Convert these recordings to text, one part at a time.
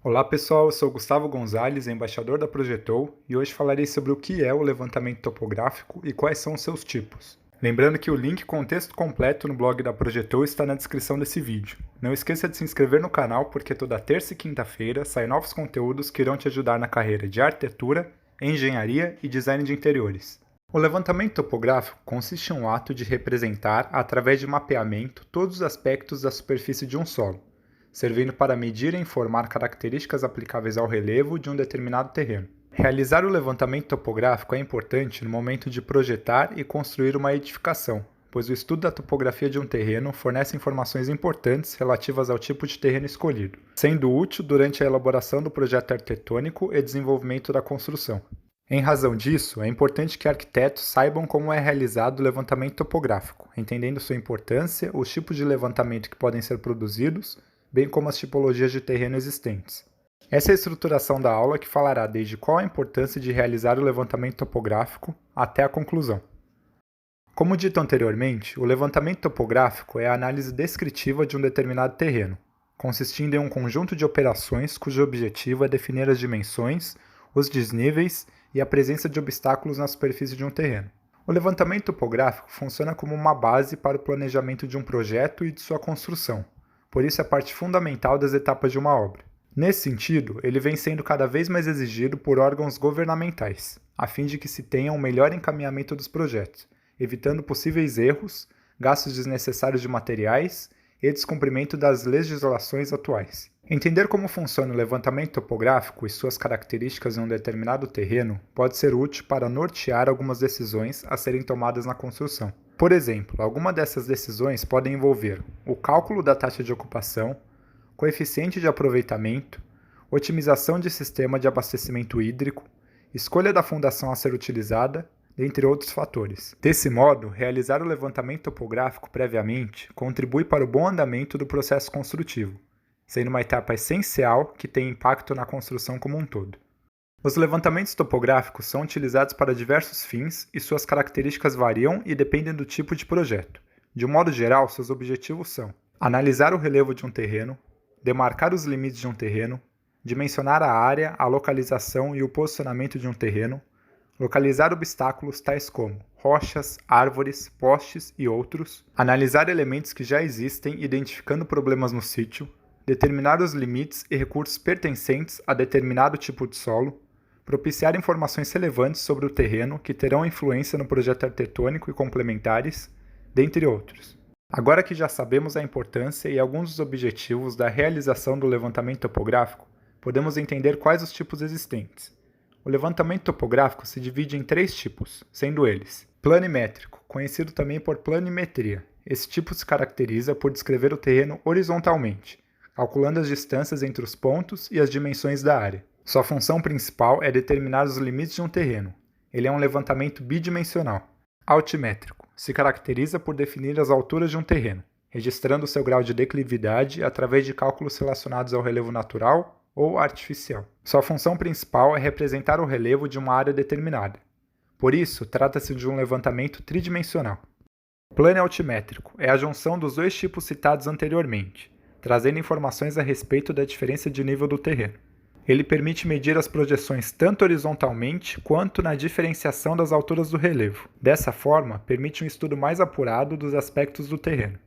Olá pessoal, eu sou Gustavo Gonzalez, embaixador da Projetou, e hoje falarei sobre o que é o levantamento topográfico e quais são os seus tipos. Lembrando que o link com o texto completo no blog da Projetou está na descrição desse vídeo. Não esqueça de se inscrever no canal porque toda terça e quinta-feira saem novos conteúdos que irão te ajudar na carreira de arquitetura, engenharia e design de interiores. O levantamento topográfico consiste em um ato de representar, através de mapeamento, todos os aspectos da superfície de um solo, servindo para medir e informar características aplicáveis ao relevo de um determinado terreno. Realizar o levantamento topográfico é importante no momento de projetar e construir uma edificação, pois o estudo da topografia de um terreno fornece informações importantes relativas ao tipo de terreno escolhido, sendo útil durante a elaboração do projeto arquitetônico e desenvolvimento da construção. Em razão disso, é importante que arquitetos saibam como é realizado o levantamento topográfico, entendendo sua importância, os tipos de levantamento que podem ser produzidos, bem como as tipologias de terreno existentes. Essa é a estruturação da aula que falará desde qual a importância de realizar o levantamento topográfico até a conclusão. Como dito anteriormente, o levantamento topográfico é a análise descritiva de um determinado terreno, consistindo em um conjunto de operações cujo objetivo é definir as dimensões, os desníveis e a presença de obstáculos na superfície de um terreno. O levantamento topográfico funciona como uma base para o planejamento de um projeto e de sua construção, por isso é parte fundamental das etapas de uma obra. Nesse sentido, ele vem sendo cada vez mais exigido por órgãos governamentais, a fim de que se tenha um melhor encaminhamento dos projetos, evitando possíveis erros, gastos desnecessários de materiais e descumprimento das legislações atuais. Entender como funciona o levantamento topográfico e suas características em um determinado terreno pode ser útil para nortear algumas decisões a serem tomadas na construção. Por exemplo, algumas dessas decisões podem envolver o cálculo da taxa de ocupação, coeficiente de aproveitamento, otimização de sistema de abastecimento hídrico, escolha da fundação a ser utilizada, dentre outros fatores. Desse modo, realizar o levantamento topográfico previamente contribui para o bom andamento do processo construtivo, sendo uma etapa essencial que tem impacto na construção como um todo. Os levantamentos topográficos são utilizados para diversos fins e suas características variam e dependem do tipo de projeto. De um modo geral, seus objetivos são analisar o relevo de um terreno, demarcar os limites de um terreno, dimensionar a área, a localização e o posicionamento de um terreno, localizar obstáculos tais como rochas, árvores, postes e outros, analisar elementos que já existem identificando problemas no sítio, determinar os limites e recursos pertencentes a determinado tipo de solo, propiciar informações relevantes sobre o terreno que terão influência no projeto arquitetônico e complementares, dentre outros. Agora que já sabemos a importância e alguns dos objetivos da realização do levantamento topográfico, podemos entender quais os tipos existentes. O levantamento topográfico se divide em 3 tipos, sendo eles: planimétrico, conhecido também por planimetria. Esse tipo se caracteriza por descrever o terreno horizontalmente, calculando as distâncias entre os pontos e as dimensões da área. Sua função principal é determinar os limites de um terreno. Ele é um levantamento bidimensional. Altimétrico, se caracteriza por definir as alturas de um terreno, registrando seu grau de declividade através de cálculos relacionados ao relevo natural ou artificial. Sua função principal é representar o relevo de uma área determinada. Por isso, trata-se de um levantamento tridimensional. Plano altimétrico é a junção dos 2 tipos citados anteriormente, trazendo informações a respeito da diferença de nível do terreno. Ele permite medir as projeções tanto horizontalmente quanto na diferenciação das alturas do relevo. Dessa forma, permite um estudo mais apurado dos aspectos do terreno.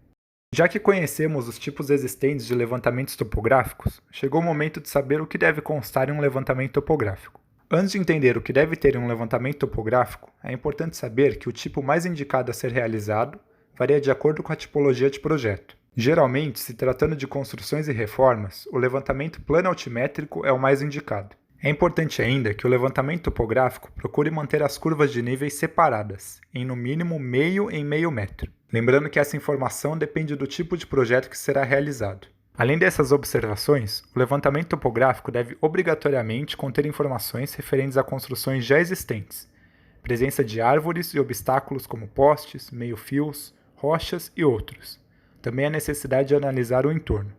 Já que conhecemos os tipos existentes de levantamentos topográficos, chegou o momento de saber o que deve constar em um levantamento topográfico. Antes de entender o que deve ter em um levantamento topográfico, é importante saber que o tipo mais indicado a ser realizado varia de acordo com a tipologia de projeto. Geralmente, se tratando de construções e reformas, o levantamento plano-altimétrico é o mais indicado. É importante ainda que o levantamento topográfico procure manter as curvas de níveis separadas, em no mínimo meio em meio metro. Lembrando que essa informação depende do tipo de projeto que será realizado. Além dessas observações, o levantamento topográfico deve obrigatoriamente conter informações referentes a construções já existentes, presença de árvores e obstáculos como postes, meio-fios, rochas e outros. Também a necessidade de analisar o entorno.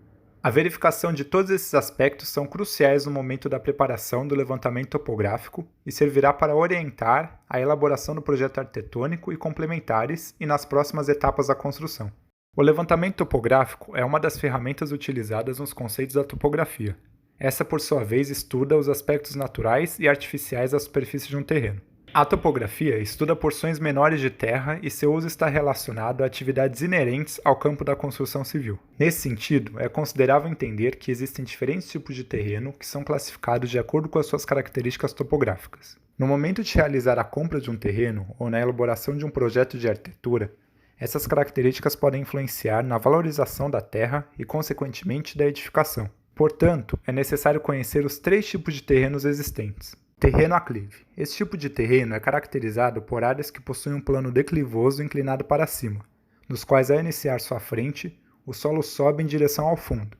A verificação de todos esses aspectos são cruciais no momento da preparação do levantamento topográfico e servirá para orientar a elaboração do projeto arquitetônico e complementares e nas próximas etapas da construção. O levantamento topográfico é uma das ferramentas utilizadas nos conceitos da topografia. Essa, por sua vez, estuda os aspectos naturais e artificiais da superfície de um terreno. A topografia estuda porções menores de terra e seu uso está relacionado a atividades inerentes ao campo da construção civil. Nesse sentido, é considerável entender que existem diferentes tipos de terreno que são classificados de acordo com as suas características topográficas. No momento de realizar a compra de um terreno ou na elaboração de um projeto de arquitetura, essas características podem influenciar na valorização da terra e, consequentemente, da edificação. Portanto, é necessário conhecer os 3 tipos de terrenos existentes. Terreno aclive. Esse tipo de terreno é caracterizado por áreas que possuem um plano declivoso inclinado para cima, nos quais, ao iniciar sua frente, o solo sobe em direção ao fundo.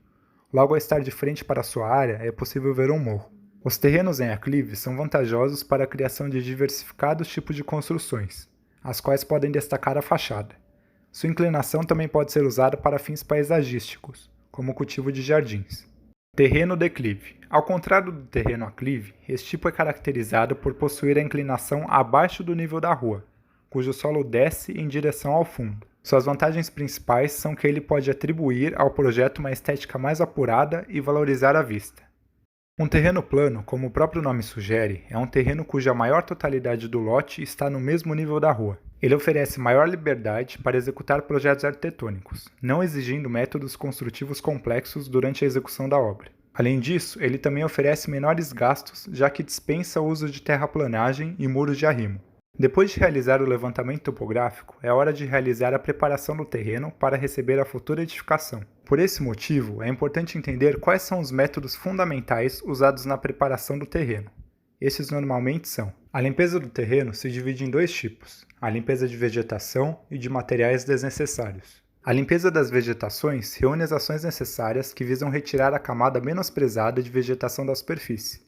Logo ao estar de frente para sua área, é possível ver um morro. Os terrenos em aclive são vantajosos para a criação de diversificados tipos de construções, as quais podem destacar a fachada. Sua inclinação também pode ser usada para fins paisagísticos, como o cultivo de jardins. Terreno declive. Ao contrário do terreno aclive, esse tipo é caracterizado por possuir a inclinação abaixo do nível da rua, cujo solo desce em direção ao fundo. Suas vantagens principais são que ele pode atribuir ao projeto uma estética mais apurada e valorizar a vista. Um terreno plano, como o próprio nome sugere, é um terreno cuja maior totalidade do lote está no mesmo nível da rua. Ele oferece maior liberdade para executar projetos arquitetônicos, não exigindo métodos construtivos complexos durante a execução da obra. Além disso, ele também oferece menores gastos, já que dispensa o uso de terraplanagem e muros de arrimo. Depois de realizar o levantamento topográfico, é hora de realizar a preparação do terreno para receber a futura edificação. Por esse motivo, é importante entender quais são os métodos fundamentais usados na preparação do terreno. Esses normalmente são: a limpeza do terreno se divide em 2 tipos, a limpeza de vegetação e de materiais desnecessários. A limpeza das vegetações reúne as ações necessárias que visam retirar a camada menosprezada de vegetação da superfície.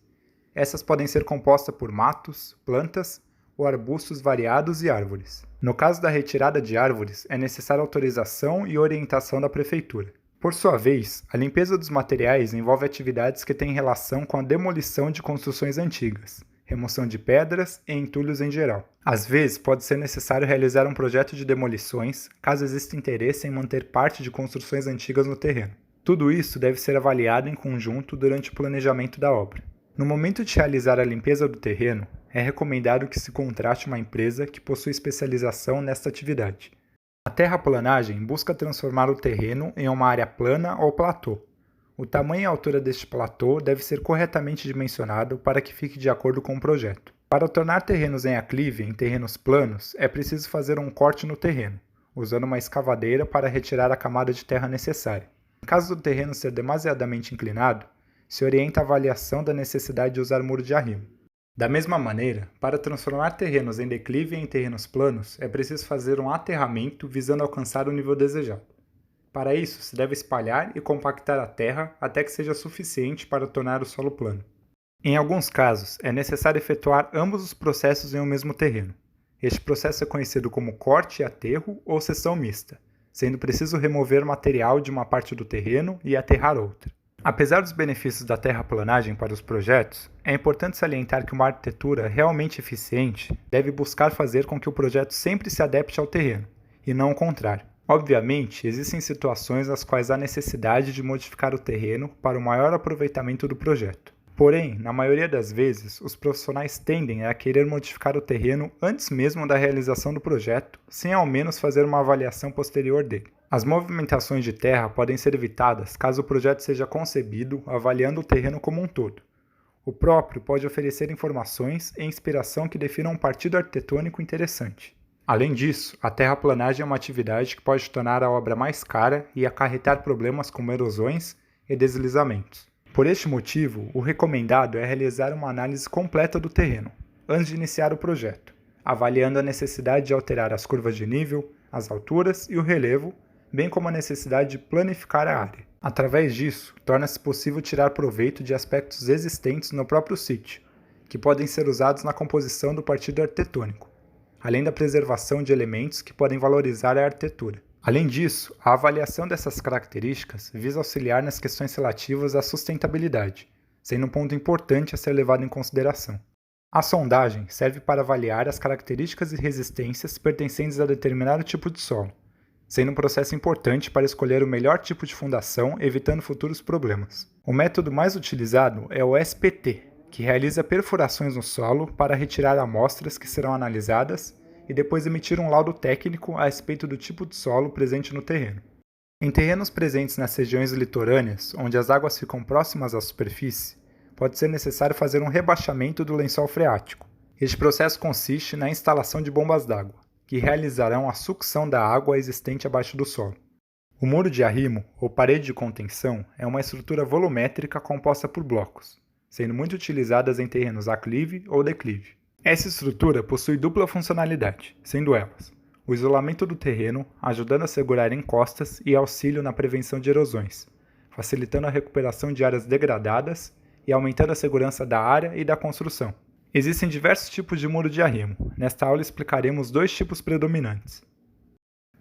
Essas podem ser compostas por matos, plantas ou arbustos variados e árvores. No caso da retirada de árvores, é necessária autorização e orientação da prefeitura. Por sua vez, a limpeza dos materiais envolve atividades que têm relação com a demolição de construções antigas, remoção de pedras e entulhos em geral. Às vezes, pode ser necessário realizar um projeto de demolições, caso exista interesse em manter parte de construções antigas no terreno. Tudo isso deve ser avaliado em conjunto durante o planejamento da obra. No momento de realizar a limpeza do terreno, é recomendado que se contrate uma empresa que possui especialização nesta atividade. A terraplanagem busca transformar o terreno em uma área plana ou platô. O tamanho e a altura deste platô deve ser corretamente dimensionado para que fique de acordo com o projeto. Para tornar terrenos em aclive em terrenos planos, é preciso fazer um corte no terreno, usando uma escavadeira para retirar a camada de terra necessária. Em caso do terreno ser demasiadamente inclinado, se orienta a avaliação da necessidade de usar muro de arrimo. Da mesma maneira, para transformar terrenos em declive em terrenos planos, é preciso fazer um aterramento visando alcançar o nível desejado. Para isso, se deve espalhar e compactar a terra até que seja suficiente para tornar o solo plano. Em alguns casos, é necessário efetuar ambos os processos em um mesmo terreno. Este processo é conhecido como corte e aterro ou seção mista, sendo preciso remover material de uma parte do terreno e aterrar outra. Apesar dos benefícios da terraplanagem para os projetos, é importante salientar que uma arquitetura realmente eficiente deve buscar fazer com que o projeto sempre se adapte ao terreno, e não o contrário. Obviamente, existem situações nas quais há necessidade de modificar o terreno para o maior aproveitamento do projeto. Porém, na maioria das vezes, os profissionais tendem a querer modificar o terreno antes mesmo da realização do projeto, sem ao menos fazer uma avaliação posterior dele. As movimentações de terra podem ser evitadas caso o projeto seja concebido avaliando o terreno como um todo. O próprio pode oferecer informações e inspiração que definam um partido arquitetônico interessante. Além disso, a terraplanagem é uma atividade que pode tornar a obra mais cara e acarretar problemas como erosões e deslizamentos. Por este motivo, o recomendado é realizar uma análise completa do terreno, antes de iniciar o projeto, avaliando a necessidade de alterar as curvas de nível, as alturas e o relevo, bem como a necessidade de planificar a área. Através disso, torna-se possível tirar proveito de aspectos existentes no próprio sítio, que podem ser usados na composição do partido arquitetônico, além da preservação de elementos que podem valorizar a arquitetura. Além disso, a avaliação dessas características visa auxiliar nas questões relativas à sustentabilidade, sendo um ponto importante a ser levado em consideração. A sondagem serve para avaliar as características e resistências pertencentes a determinado tipo de solo, sendo um processo importante para escolher o melhor tipo de fundação, evitando futuros problemas. O método mais utilizado é o SPT, que realiza perfurações no solo para retirar amostras que serão analisadas e depois emitir um laudo técnico a respeito do tipo de solo presente no terreno. Em terrenos presentes nas regiões litorâneas, onde as águas ficam próximas à superfície, pode ser necessário fazer um rebaixamento do lençol freático. Este processo consiste na instalação de bombas d'água, que realizarão a sucção da água existente abaixo do solo. O muro de arrimo, ou parede de contenção, é uma estrutura volumétrica composta por blocos, sendo muito utilizadas em terrenos aclive ou declive. Essa estrutura possui dupla funcionalidade, sendo elas o isolamento do terreno, ajudando a segurar encostas e auxílio na prevenção de erosões, facilitando a recuperação de áreas degradadas e aumentando a segurança da área e da construção. Existem diversos tipos de muro de arrimo. Nesta aula explicaremos dois tipos predominantes.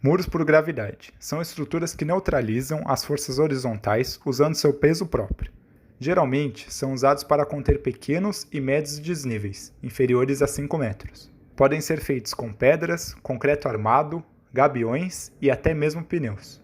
Muros por gravidade. São estruturas que neutralizam as forças horizontais usando seu peso próprio. Geralmente, são usados para conter pequenos e médios desníveis, inferiores a 5 metros. Podem ser feitos com pedras, concreto armado, gabiões e até mesmo pneus.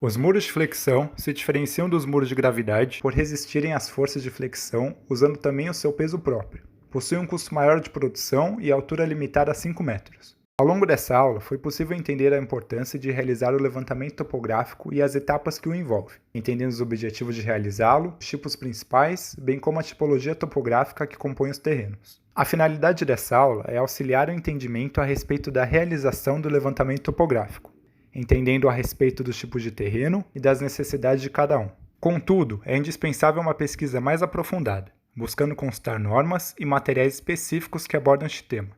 Os muros de flexão se diferenciam dos muros de gravidade por resistirem às forças de flexão usando também o seu peso próprio. Possuem um custo maior de produção e altura limitada a 5 metros. Ao longo dessa aula, foi possível entender a importância de realizar o levantamento topográfico e as etapas que o envolvem, entendendo os objetivos de realizá-lo, os tipos principais, bem como a tipologia topográfica que compõe os terrenos. A finalidade dessa aula é auxiliar o entendimento a respeito da realização do levantamento topográfico, entendendo a respeito dos tipos de terreno e das necessidades de cada um. Contudo, é indispensável uma pesquisa mais aprofundada, buscando consultar normas e materiais específicos que abordam este tema,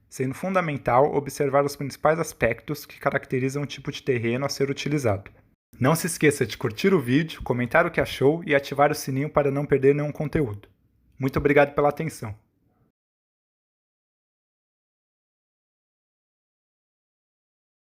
sendo fundamental observar os principais aspectos que caracterizam o tipo de terreno a ser utilizado. Não se esqueça de curtir o vídeo, comentar o que achou e ativar o sininho para não perder nenhum conteúdo. Muito obrigado pela atenção.